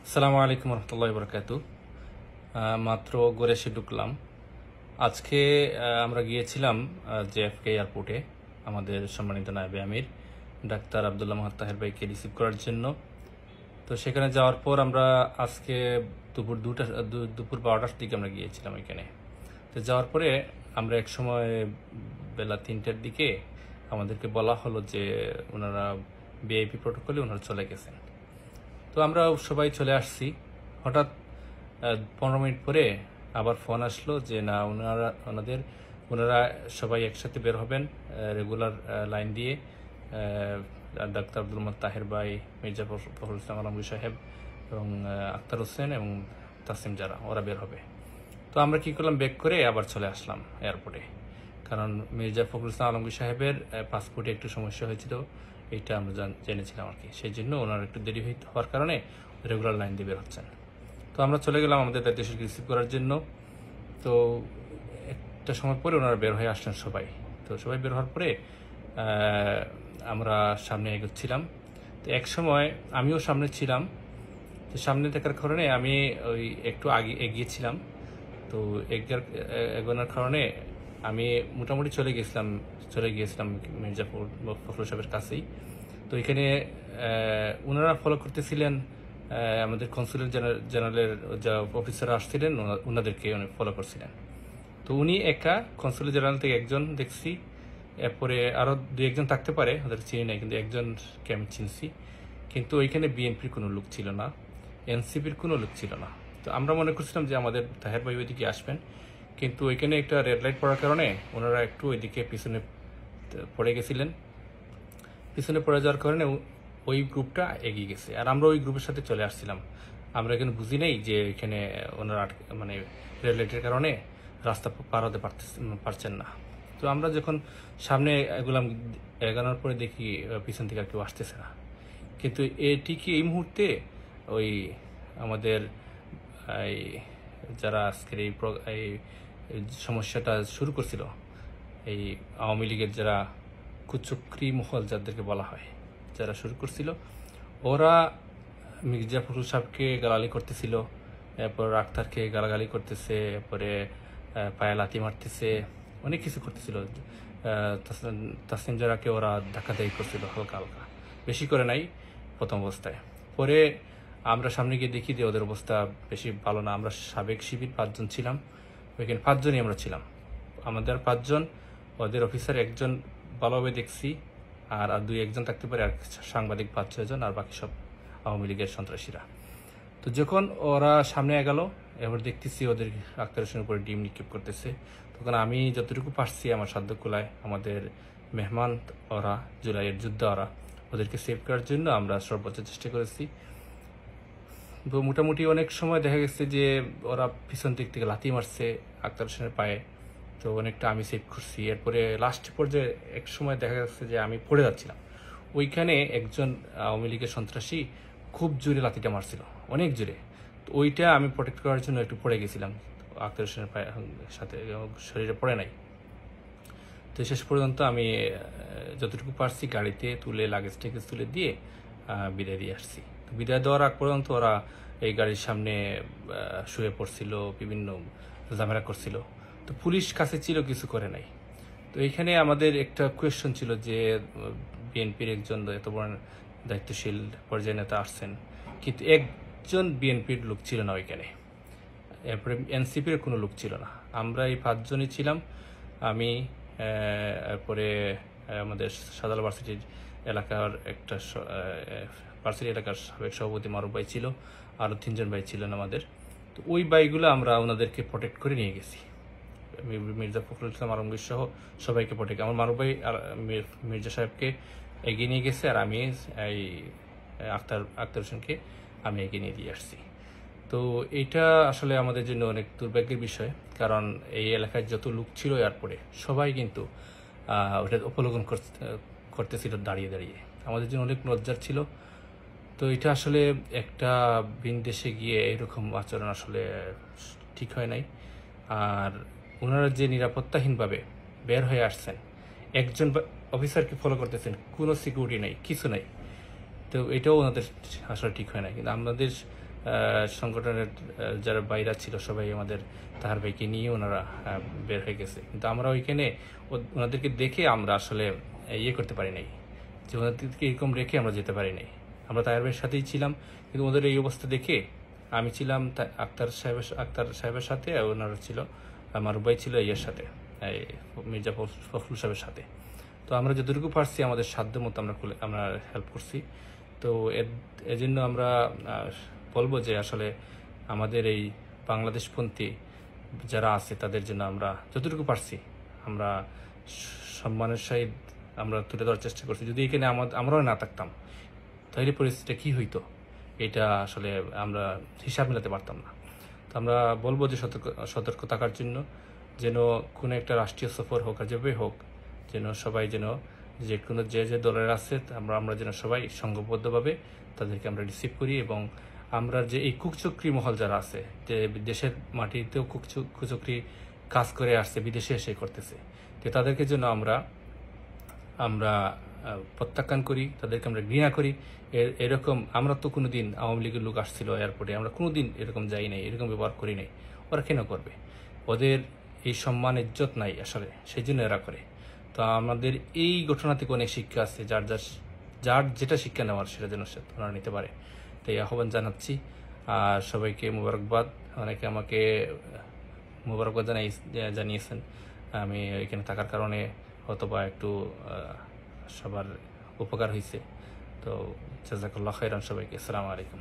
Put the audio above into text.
আসসালামু আলাইকুম রহমতুল্লাহ বরকাতু। মাত্র ঘরে এসে ঢুকলাম। আজকে আমরা গিয়েছিলাম জেএফকে এয়ারপোর্টে আমাদের সম্মানিত নায়েবে আমির ডাক্তার আবদুল্লাহ মাহাত তাহের ভাইকে রিসিভ করার জন্য। তো সেখানে যাওয়ার পর আমরা আজকে দুপুর 12টার দিকে আমরা গিয়েছিলাম এখানে। তো যাওয়ার পরে আমরা এক সময় বেলা 3টার দিকে আমাদেরকে বলা হলো যে ওনারা ভিআইপি প্রোটোকলে ওনারা চলে গেছেন। তো আমরা সবাই চলে আসছি। হঠাৎ 15 মিনিট পরে আবার ফোন আসলো যে না, ওনারা সবাই একসাথে বের হবেন রেগুলার লাইন দিয়ে। ডাক্তার আব্দুল মাহাত তাহের ভাই, মির্জা ফখরুল ইসলাম আলমগীর সাহেব এবং আক্তার হোসেন এবং তাসিম জারা ওরা বের হবে। তো আমরা কি করলাম, ব্যাক করে আবার চলে আসলাম এয়ারপোর্টে, কারণ মির্জা ফখরুল ইসলাম আলমগীর সাহেবের পাসপোর্টে একটু সমস্যা হয়েছিল, এইটা আমরা জেনেছিলাম আর কি। সেই জন্য ওনার একটু দেরি হওয়ার কারণে রেগুলার লাইন দিয়ে বের হচ্ছেন। তো আমরা চলে গেলাম আমাদের দেশকে রিসিভ করার জন্য। তো একটা সময় পরে ওনারা বের হয়ে আসলেন সবাই। তো সবাই বের হওয়ার পরে আমরা সামনে এগোচ্ছিলাম। তো এক সময় আমিও সামনে ছিলাম। তো সামনে থাকার কারণে আমি ওই একটু আগে এগিয়েছিলাম। তো এগোনোর কারণে আমি মোটামুটি চলে গিয়েছিলাম মির্জা ফখরুল সাহেবের কাছেই। তো এখানে ওনারা ফলো করতেছিলেন আমাদের কনসুলেট জেনারেলের যা অফিসাররা আসছিলেন ওনাদেরকে উনি ফলো করছিলেন। তো উনি একা কনসুলেট জেনারেল থেকে একজন দেখছি, এরপরে আরও 2-1জন থাকতে পারে, ওদের চিনি নাই, কিন্তু একজনকে আমি চিনছি। কিন্তু ওইখানে বিএনপির কোনো লোক ছিল না, এনসিপির কোনো লোক ছিল না। তো আমরা মনে করছিলাম যে আমাদের তাহের ভাই ওইদিকে আসবেন, কিন্তু ওইখানে একটা রেড লাইট পড়ার কারণে ওনারা একটু ওইদিকে পিছনে পড়ে গেছিলেন। পিছনে পড়ে যাওয়ার কারণে ওই গ্রুপটা এগিয়ে গেছে, আর আমরা ওই গ্রুপের সাথে চলে আসছিলাম। আমরা এখানে বুঝি নেই যে এখানে ওনারা মানে রেড লাইটের কারণে রাস্তা পার হতে পারছেন না। তো আমরা যখন সামনে এগোনোর পরে দেখি পিছন থেকে আর কেউ আসতেছে না। কিন্তু ঠিকই এই মুহূর্তে ওই আমাদের এই যারা আজকের এই সমস্যাটা শুরু করছিল, এই আওয়ামী লীগের যারা কুচক্রী মহল যাদেরকে বলা হয়, যারা শুরু করছিল, ওরা মির্জা ফখরুল সাহেবকে গালাগালি করতেছিল, এরপর আক্তারকে গালাগালি করতেছে, এরপরে পায়ে লাথি মারতেছে, অনেক কিছু করতেছিল। তাসনিম জারাকে ওরা ধাক্কাধাক্কি করছিল হালকা হালকা, বেশি করে নাই প্রথম অবস্থায়। পরে আমরা সামনে গিয়ে দেখি যে ওদের অবস্থা বেশি ভালো না। আমরা সাবেক শিবির 5 জন ছিলাম, ওইখানে 5 জনই আমরা ছিলাম। আমাদের 5 জন, ওদের অফিসার 1জন ভালোভাবে দেখছি, আর 2-1জন থাকতে পারে, আর সাংবাদিক 5-6 জন, আর বাকি সব আওয়ামী লীগের সন্ত্রাসীরা। তো যখন ওরা সামনে গেল, এবার দেখতেছি ওদের আক্তার হোসেনের উপরে ডিম নিক্ষেপ করতেছে। তখন আমি যতটুকু পারছি আমার সাধ্য কুলায়, আমাদের মেহমান ওরা, জুলাইয়ের যোদ্ধা ওরা, ওদেরকে সেভ করার জন্য আমরা সর্বোচ্চ চেষ্টা করেছি। তো মোটামুটি অনেক সময় দেখা গেছে যে ওরা পিছন দিক থেকে লাথি মারছে আক্তার হোসেনের পায়ে, তো অনেকটা আমি সেভ করছি। এরপরে লাস্ট পর্যায়ে এক সময় দেখা যাচ্ছে যে আমি পড়ে যাচ্ছিলাম, ওইখানে একজন আওয়ামী লীগের সন্ত্রাসী খুব জোরে লাথিটা মারছিল, অনেক জোরে। তো ওইটা আমি প্রোটেক্ট করার জন্য একটু পড়ে গেছিলাম, আক্তার হোসেনের পায়ে সাথে শরীরে পড়ে নাই। তো শেষ পর্যন্ত আমি যতটুকু পারছি গাড়িতে তুলে লাগেজ টেগেজ তুলে দিয়ে বিদায় দিয়ে আসছি। তো বিদায় দেওয়ার আগ পর্যন্ত ওরা এই গাড়ির সামনে শুয়ে পড়ছিল, বিভিন্ন ঝামেলা করছিল। তো পুলিশ কাছে ছিল, কিছু করে নাই। তো এইখানে আমাদের একটা কোয়েশ্চন ছিল যে বিএনপির একজন এত বড় দায়িত্বশীল পর্যায়ে নেতা আসছেন, কিন্তু একজন বিএনপির লোক ছিল না ওইখানে, এরপরে এনসিপির কোনো লোক ছিল না। আমরা এই 5 জনই ছিলাম। আমি, এরপরে আমাদের সাদাল ভার্সিটির এলাকার একটা ভার্সিটি এলাকার সাবেক সভাপতি মারুফ ভাই ছিল, আরও 3জন ভাই ছিলেন আমাদের। তো ওই ভাইগুলো আমরা ওনাদেরকে প্রোটেক্ট করে নিয়ে গেছি, মির্জা ফখরুল ইসলাম আলমগীর সহ সবাইকে প্রোটেক্ট। আমার মারুফ ভাই আর মির্জা সাহেবকে এগিয়ে নিয়ে গেছে, আর আমি এই আক্তার হোসেনকে আমি এগিয়ে নিয়ে দিয়ে আসছি। তো এটা আসলে আমাদের জন্য অনেক দুর্ভাগ্যের বিষয়, কারণ এই এলাকায় যত লোক ছিল এয়ারপোর্টে সবাই কিন্তু ওটা উপলক্ষণ করতেছিল দাঁড়িয়ে দাঁড়িয়ে, আমাদের জন্য অনেক লজ্জার ছিল। তো এটা আসলে একটা ভিন দেশে গিয়ে এরকম আচরণ আসলে ঠিক হয় নাই। আর ওনারা যে নিরাপত্তাহীনভাবে বের হয়ে আসছেন, একজন অফিসারকে ফলো করতেছেন, কোনো সিকিউরিটি নেই, কিছু নাই। তো এটাও ওনাদের আসলে ঠিক হয় না। কিন্তু আমাদের সংগঠনের যারা বাইরা ছিল সবাই আমাদের তাহার ভাইকে নিয়ে ওনারা বের হয়ে গেছে, কিন্তু আমরা ওইখানে ওনাদেরকে দেখে আমরা আসলে ইয়ে করতে পারি নাই, যে ওনাদেরকে এরকম রেখে আমরা যেতে পারি নাই। আমরা তাহার ভাইয়ের সাথেই ছিলাম, কিন্তু ওদের এই অবস্থা দেখে আমি ছিলাম আক্তার সাহেবের সাথে, আর ওনারা ছিল আমার ভাই ছিল ইয়ের সাথে, মির্জা ফখরুল সাহেবের সাথে। তো আমরা যতটুকু পারছি আমাদের সাধ্য মতো আমরা হেল্প করছি। তো এজন্য আমরা বলবো যে আসলে আমাদের এই বাংলাদেশপন্থী যারা আছে তাদের জন্য আমরা যতটুকু পারছি আমরা সম্মানের সহিত আমরা তুলে ধরার চেষ্টা করছি। যদি এখানে আমরাও না থাকতাম তাহলে পরিস্থিতিটা কী হইতো এটা আসলে আমরা হিসাব মেলাতে পারতাম না। তো আমরা বলবো যে সতর্ক থাকার জন্য, যেন কোনো একটা রাষ্ট্রীয় সফর হোক আর যেভাবে হোক, যেন সবাই যেন যে কোনো যে দলের আছে আমরা যেন সবাই সংঘবদ্ধভাবে তাদেরকে আমরা রিসিভ করি, এবং আমরা যে এই কুচক্রি মহল যারা আছে, যে দেশের মাটিতেও কুচক্রি কাজ করে আসছে, বিদেশে এসে করতেছে, তো তাদেরকে জন্য আমরা প্রত্যাখ্যান করি, তাদেরকে আমরা ঘৃণা করি। এরকম আমরা তো কোনোদিন আওয়ামী লীগের লোক আসছিল এয়ারপোর্টে, আমরা কোনোদিন এরকম যাই নাই, এরকম ব্যবহার করি নাই। ওরা কেন করবে? ওদের এই সম্মান ইজ্জত নাই আসলে, সেই জন্য এরা করে। তো আমাদের এই ঘটনা থেকে অনেক শিক্ষা আছে, যার যেটা শিক্ষা নেওয়ার সেটা যেন ওনারা নিতে পারে। তাই আহ্বান জানাচ্ছি। আর সবাইকে মোবারকবাদ। অনেকে আমাকে মোবারকবাদ জানিয়েছেন আমি এখানে থাকার কারণে, অথবা একটু সবার উপকার হয়েছে। তো জাযাকাল্লাহ খাইরান সবাইকে। আসসালামু আলাইকুম।